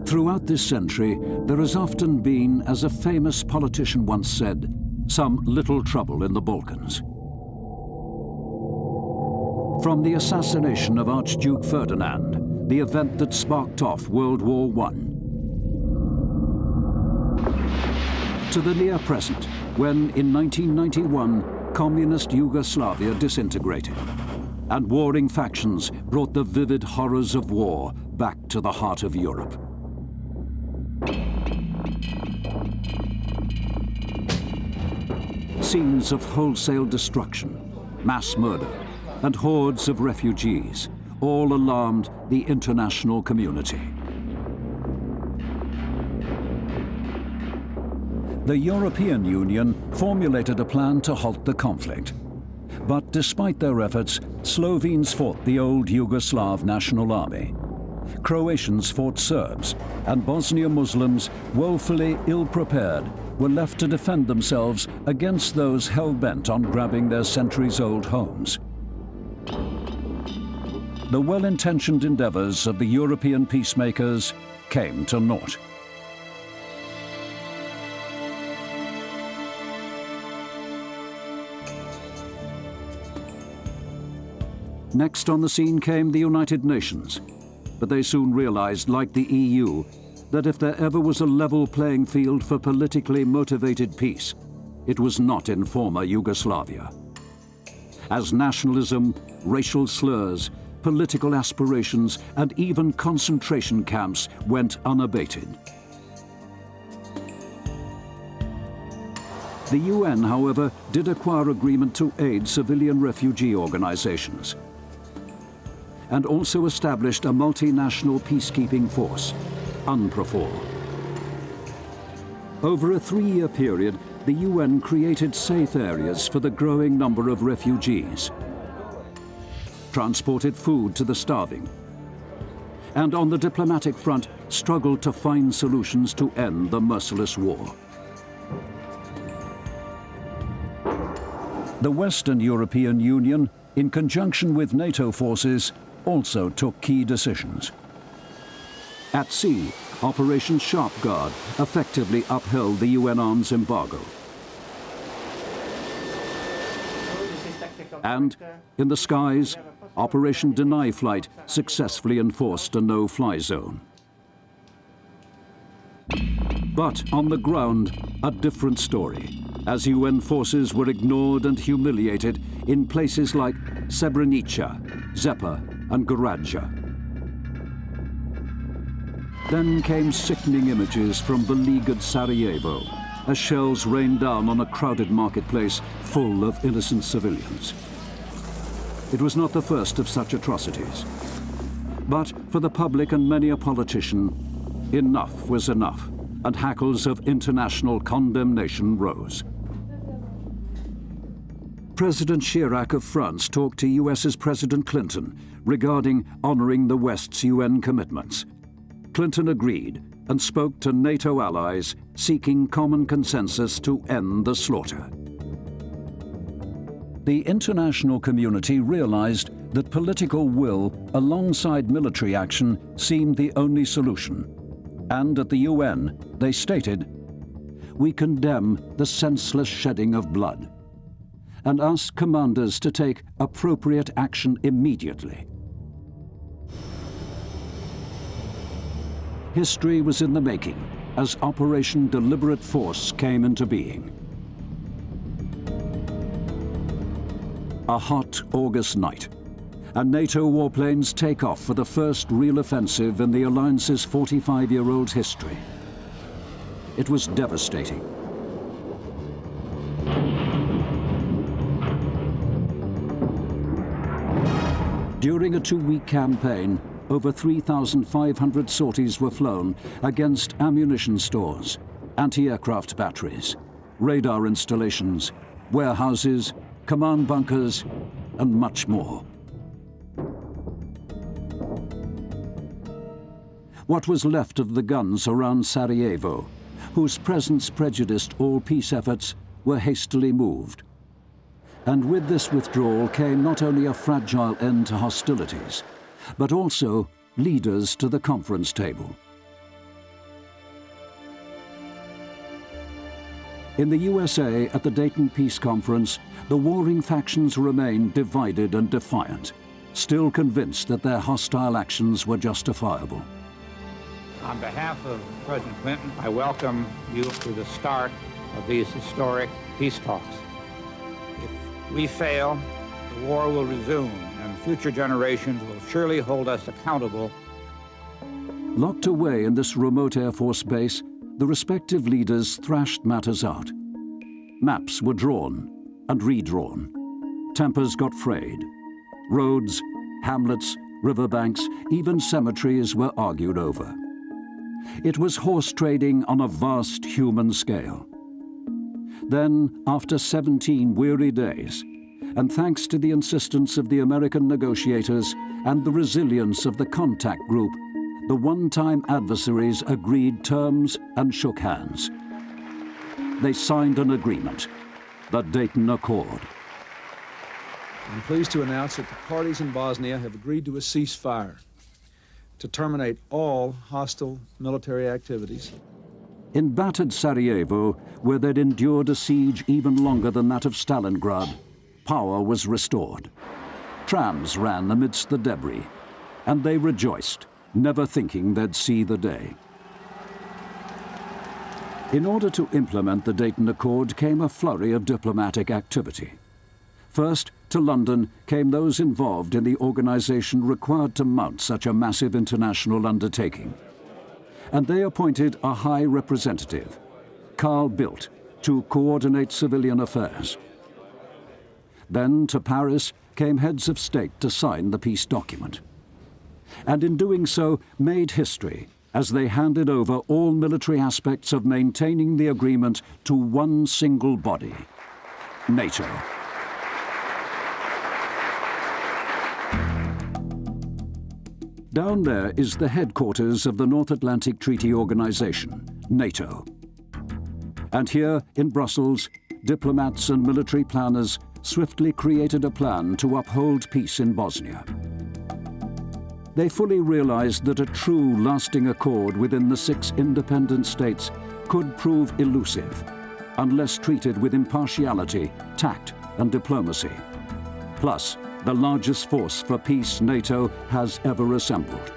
Throughout this century, there has often been, as a famous politician once said, some little trouble in the Balkans. From the assassination of Archduke Ferdinand, the event that sparked off World War I, to the near present, when in 1991, communist Yugoslavia disintegrated, and warring factions brought the vivid horrors of war back to the heart of Europe. Scenes of wholesale destruction, mass murder, and hordes of refugees all alarmed the international community. The European Union formulated a plan to halt the conflict. But despite their efforts, Slovenes fought the old Yugoslav National Army. Croatians fought Serbs, and Bosnia Muslims, woefully ill-prepared, were left to defend themselves against those hell-bent on grabbing their centuries-old homes. The well-intentioned endeavors of the European peacemakers came to naught. Next on the scene came the United Nations, but they soon realized, like the EU, that if there ever was a level playing field for politically motivated peace, it was not in former Yugoslavia. As nationalism, racial slurs, political aspirations, and even concentration camps went unabated. The UN, however, did acquire agreement to aid civilian refugee organizations, and also established a multinational peacekeeping force, UNPROFOR. Over a 3-year period, the UN created safe areas for the growing number of refugees, transported food to the starving, and on the diplomatic front struggled to find solutions to end the merciless war. The Western European Union, in conjunction with NATO forces, also took key decisions. At sea, Operation Sharp Guard effectively upheld the UN arms embargo. And in the skies, Operation Deny Flight successfully enforced a no-fly zone. But on the ground, a different story, as UN forces were ignored and humiliated in places like Srebrenica, Zepa, and Gorađa. Then came sickening images from beleaguered Sarajevo, as shells rained down on a crowded marketplace full of innocent civilians. It was not the first of such atrocities. But for the public and many a politician, enough was enough, and hackles of international condemnation rose. President Chirac of France talked to US's President Clinton regarding honoring the West's UN commitments. Clinton agreed and spoke to NATO allies seeking common consensus to end the slaughter. The international community realized that political will alongside military action seemed the only solution. And at the UN, they stated, "We condemn the senseless shedding of blood," and asked commanders to take appropriate action immediately. History was in the making as Operation Deliberate Force came into being. A hot August night, and NATO warplanes take off for the first real offensive in the alliance's 45-year-old history. It was devastating. During a 2-week campaign, over 3,500 sorties were flown against ammunition stores, anti-aircraft batteries, radar installations, warehouses, command bunkers, and much more. What was left of the guns around Sarajevo, whose presence prejudiced all peace efforts, were hastily moved. And with this withdrawal came not only a fragile end to hostilities, but also leaders to the conference table. In the USA at the Dayton Peace Conference, the warring factions remained divided and defiant, still convinced that their hostile actions were justifiable. On behalf of President Clinton, I welcome you to the start of these historic peace talks. If we fail, the war will resume, and future generations will surely hold us accountable. Locked away in this remote Air Force base, the respective leaders thrashed matters out. Maps were drawn and redrawn. Tempers got frayed. Roads, hamlets, riverbanks, even cemeteries were argued over. It was horse trading on a vast human scale. Then, after 17 weary days, and thanks to the insistence of the American negotiators and the resilience of the contact group, the one-time adversaries agreed terms and shook hands. They signed an agreement, the Dayton Accord. I'm pleased to announce that the parties in Bosnia have agreed to a ceasefire to terminate all hostile military activities. In battered Sarajevo, where they'd endured a siege even longer than that of Stalingrad, power was restored. Trams ran amidst the debris, and they rejoiced, never thinking they'd see the day. In order to implement the Dayton Accord came a flurry of diplomatic activity. First, to London came those involved in the organization required to mount such a massive international undertaking. And they appointed a high representative, Carl Bildt, to coordinate civilian affairs. Then to Paris came heads of state to sign the peace document. And in doing so made history as they handed over all military aspects of maintaining the agreement to one single body, NATO. Down there is the headquarters of the North Atlantic Treaty Organization, NATO. And here in Brussels, diplomats and military planners swiftly created a plan to uphold peace in Bosnia. They fully realized that a true lasting accord within the 6 independent states could prove elusive, unless treated with impartiality, tact, and diplomacy. Plus, the largest force for peace NATO has ever assembled.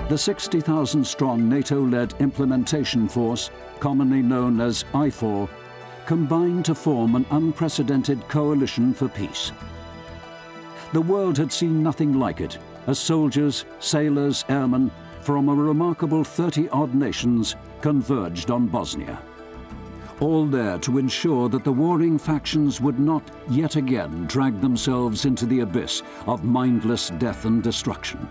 The 60,000-strong NATO-led implementation force, commonly known as IFOR, combined to form an unprecedented coalition for peace. The world had seen nothing like it, as soldiers, sailors, airmen from a remarkable 30-odd nations converged on Bosnia. All there to ensure that the warring factions would not yet again drag themselves into the abyss of mindless death and destruction.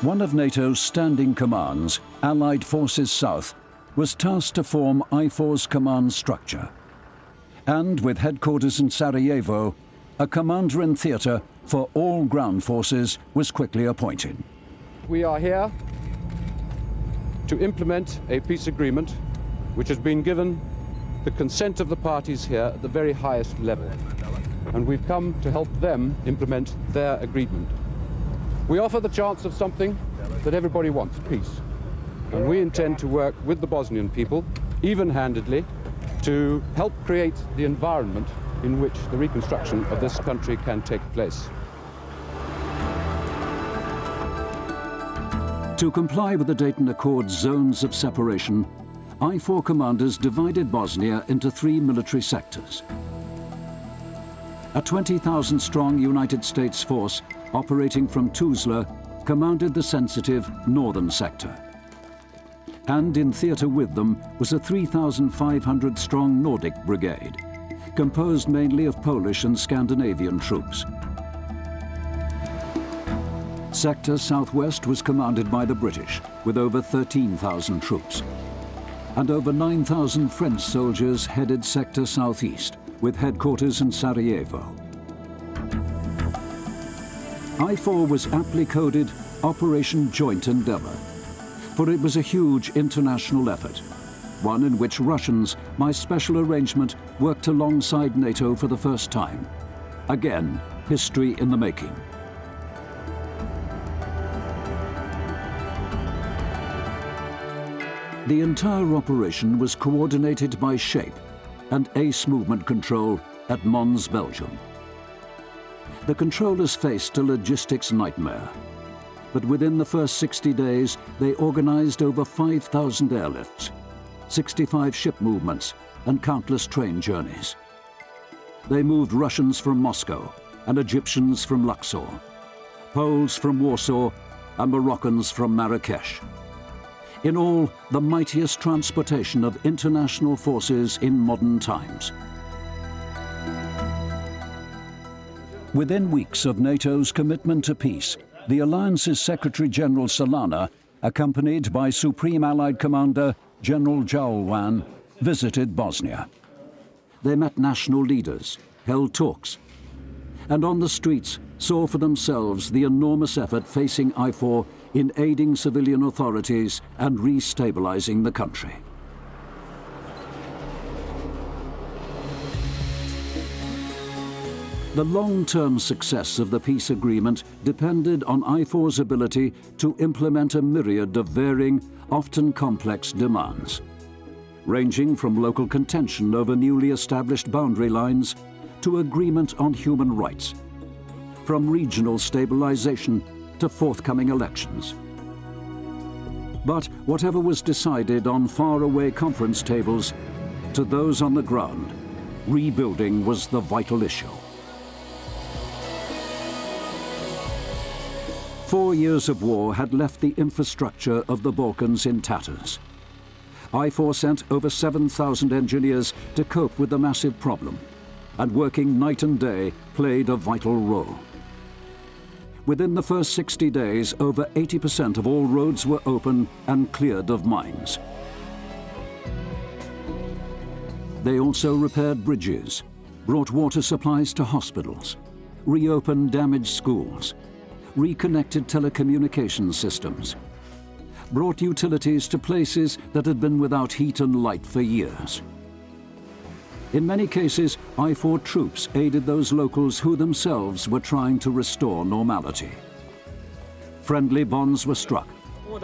One of NATO's standing commands, Allied Forces South, was tasked to form IFOR's command structure. And with headquarters in Sarajevo, a commander in theatre for all ground forces was quickly appointed. We are here to implement a peace agreement which has been given the consent of the parties here at the very highest level. And we've come to help them implement their agreement. We offer the chance of something that everybody wants, peace. And we intend to work with the Bosnian people, even-handedly, to help create the environment in which the reconstruction of this country can take place. To comply with the Dayton Accord's zones of separation, IFOR commanders divided Bosnia into 3 military sectors. A 20,000-strong United States force operating from Tuzla commanded the sensitive northern sector. And in theatre with them was a 3,500-strong Nordic brigade, composed mainly of Polish and Scandinavian troops. Sector Southwest was commanded by the British, with over 13,000 troops. And over 9,000 French soldiers headed Sector Southeast, with headquarters in Sarajevo. IFOR was aptly coded Operation Joint Endeavour, for it was a huge international effort, one in which Russians, by special arrangement, worked alongside NATO for the first time, Again, history in the making. The entire operation was coordinated by SHAPE and ACE movement control at Mons, Belgium. The controllers faced a logistics nightmare, but within the first 60 days, they organized over 5,000 airlifts, 65 ship movements, and countless train journeys. They moved Russians from Moscow and Egyptians from Luxor, Poles from Warsaw, and Moroccans from Marrakesh. In all, the mightiest transportation of international forces in modern times. Within weeks of NATO's commitment to peace, the Alliance's Secretary-General Solana, accompanied by Supreme Allied Commander General Jaulwan, visited Bosnia. They met national leaders, held talks, and on the streets saw for themselves the enormous effort facing IFOR in aiding civilian authorities and re-stabilizing the country. The long-term success of the peace agreement depended on IFOR's ability to implement a myriad of varying, often complex demands, ranging from local contention over newly established boundary lines to agreement on human rights, from regional stabilization to forthcoming elections. But whatever was decided on faraway conference tables, to those on the ground, rebuilding was the vital issue. 4 years of war had left the infrastructure of the Balkans in tatters. IFOR sent over 7,000 engineers to cope with the massive problem, and working night and day played a vital role. Within the first 60 days, over 80% of all roads were open and cleared of mines. They also repaired bridges, brought water supplies to hospitals, reopened damaged schools, reconnected telecommunications systems, brought utilities to places that had been without heat and light for years. In many cases, IFOR troops aided those locals who themselves were trying to restore normality. Friendly bonds were struck,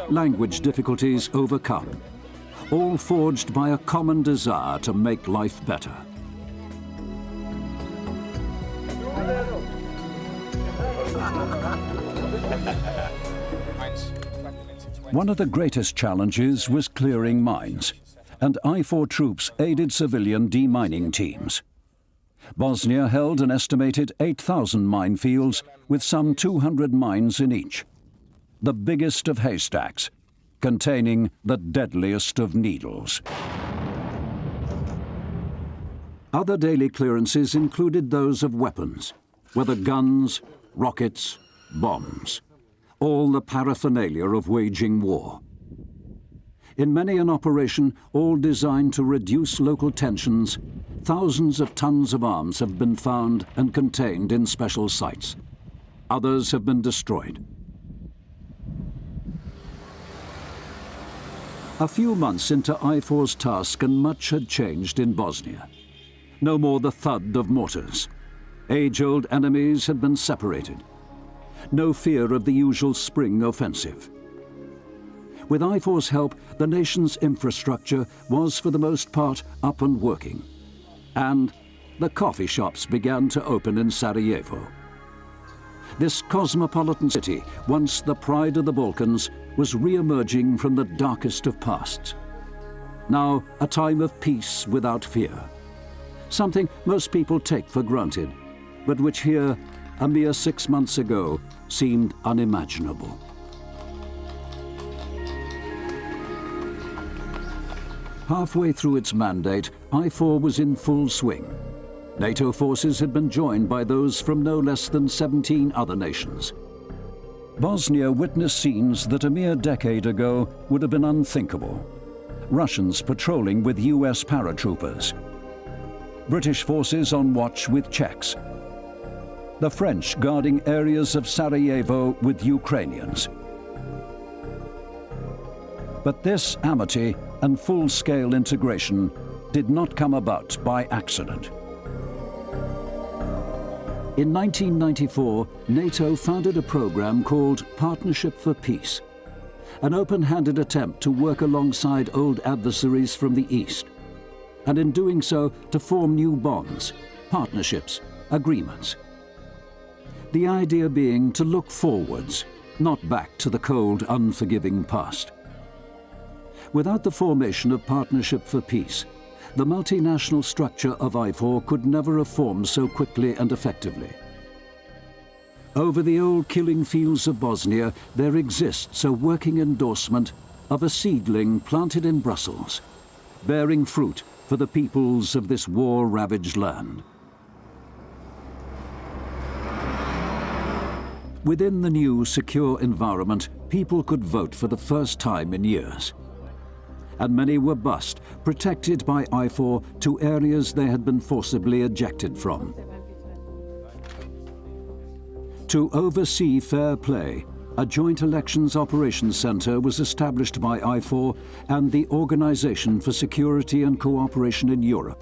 language difficulties overcome, all forged by a common desire to make life better. One of the greatest challenges was clearing mines, and IFOR troops aided civilian demining teams. Bosnia held an estimated 8,000 minefields with some 200 mines in each, the biggest of haystacks, containing the deadliest of needles. Other daily clearances included those of weapons, whether guns, rockets, bombs, all the paraphernalia of waging war. In many an operation, all designed to reduce local tensions, thousands of tons of arms have been found and contained in special sites. Others have been destroyed. A few months into IFOR's task, and much had changed in Bosnia. No more the thud of mortars. Age-old enemies had been separated. No fear of the usual spring offensive. With IFOR's help, the nation's infrastructure was for the most part up and working. And the coffee shops began to open in Sarajevo. This cosmopolitan city, once the pride of the Balkans, was re-emerging from the darkest of pasts. Now a time of peace without fear. Something most people take for granted, but which here, a mere 6 months ago, seemed unimaginable. Halfway through its mandate, IFOR was in full swing. NATO forces had been joined by those from no less than 17 other nations. Bosnia witnessed scenes that a mere decade ago would have been unthinkable. Russians patrolling with US paratroopers. British forces on watch with Czechs. The French guarding areas of Sarajevo with Ukrainians. But this amity and full-scale integration did not come about by accident. In 1994, NATO founded a program called Partnership for Peace, an open-handed attempt to work alongside old adversaries from the East, and in doing so to form new bonds, partnerships, agreements. The idea being to look forwards, not back to the cold, unforgiving past. Without the formation of Partnership for Peace, the multinational structure of IFOR could never have formed so quickly and effectively. Over the old killing fields of Bosnia, there exists a working endorsement of a seedling planted in Brussels, bearing fruit for the peoples of this war-ravaged land. Within the new, secure environment, people could vote for the first time in years. And many were bused, protected by IFOR to areas they had been forcibly ejected from. To oversee fair play, a joint elections operations center was established by IFOR and the Organization for Security and Cooperation in Europe,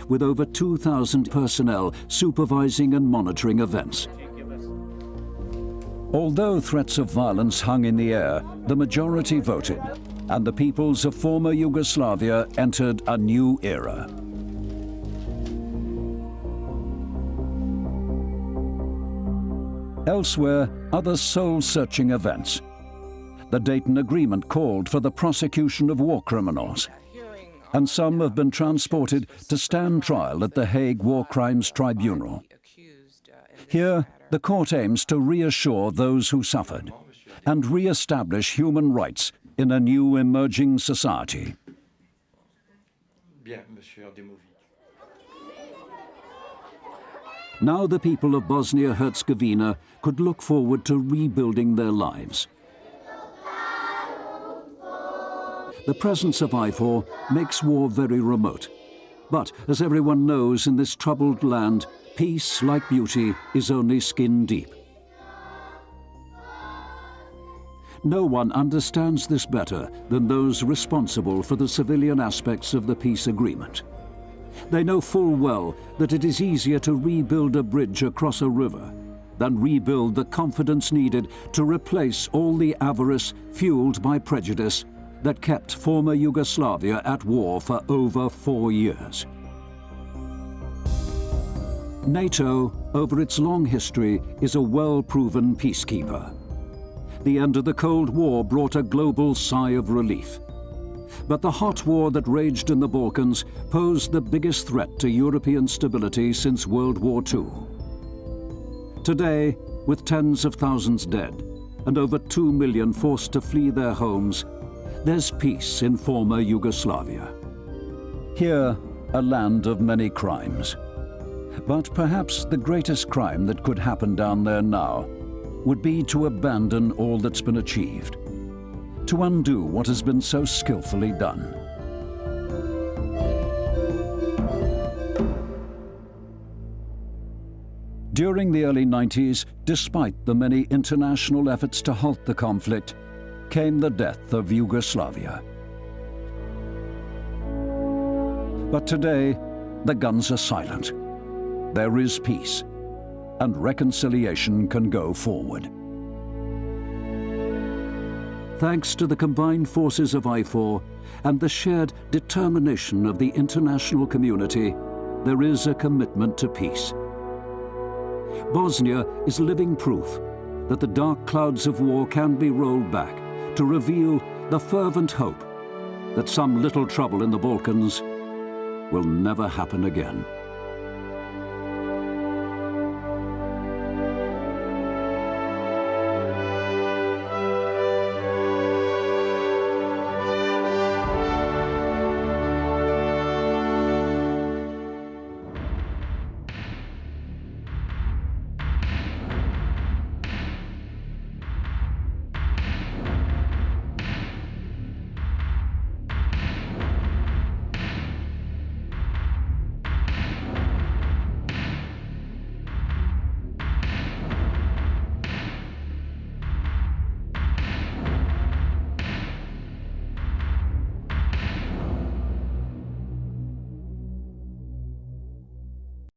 with over 2,000 personnel supervising and monitoring events. Although threats of violence hung in the air, the majority voted, and the peoples of former Yugoslavia entered a new era. Elsewhere, other soul-searching events. The Dayton Agreement called for the prosecution of war criminals, and some have been transported to stand trial at the Hague War Crimes Tribunal. Here, the court aims to reassure those who suffered and re-establish human rights in a new emerging society. Now the people of Bosnia-Herzegovina could look forward to rebuilding their lives. The presence of IFOR makes war very remote. But, as everyone knows in this troubled land, peace, like beauty, is only skin deep. No one understands this better than those responsible for the civilian aspects of the peace agreement. They know full well that it is easier to rebuild a bridge across a river than rebuild the confidence needed to replace all the avarice fueled by prejudice that kept former Yugoslavia at war for over 4 years. NATO, over its long history, is a well-proven peacekeeper. The end of the Cold War brought a global sigh of relief. But the hot war that raged in the Balkans posed the biggest threat to European stability since World War II. Today, with tens of thousands dead and over 2 million forced to flee their homes, there's peace in former Yugoslavia. Here, a land of many crimes. But perhaps the greatest crime that could happen down there now would be to abandon all that's been achieved, to undo what has been so skillfully done. During the early 90s, despite the many international efforts to halt the conflict, came the death of Yugoslavia. But today, the guns are silent. There is peace, and reconciliation can go forward. Thanks to the combined forces of IFOR and the shared determination of the international community, there is a commitment to peace. Bosnia is living proof that the dark clouds of war can be rolled back to reveal the fervent hope that some little trouble in the Balkans will never happen again.